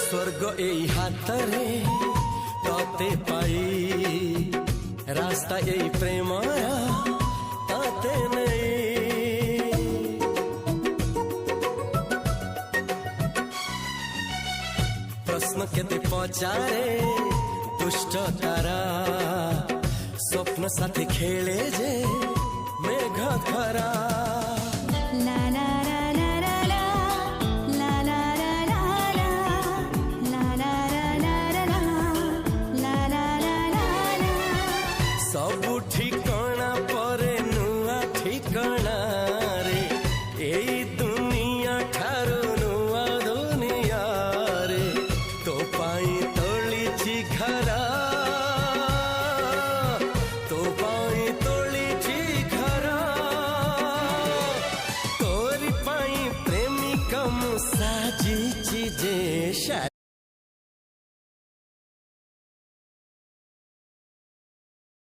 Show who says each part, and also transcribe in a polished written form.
Speaker 1: स्वर्ग এই হাতরে ততে পাই রাস্তা এই প্রেম তাতে নেই প্রশ্ন কেতে পচারে দুষ্ট তারা স্বপ্ন সাথে খেলে যে মেঘ খরা
Speaker 2: লা লা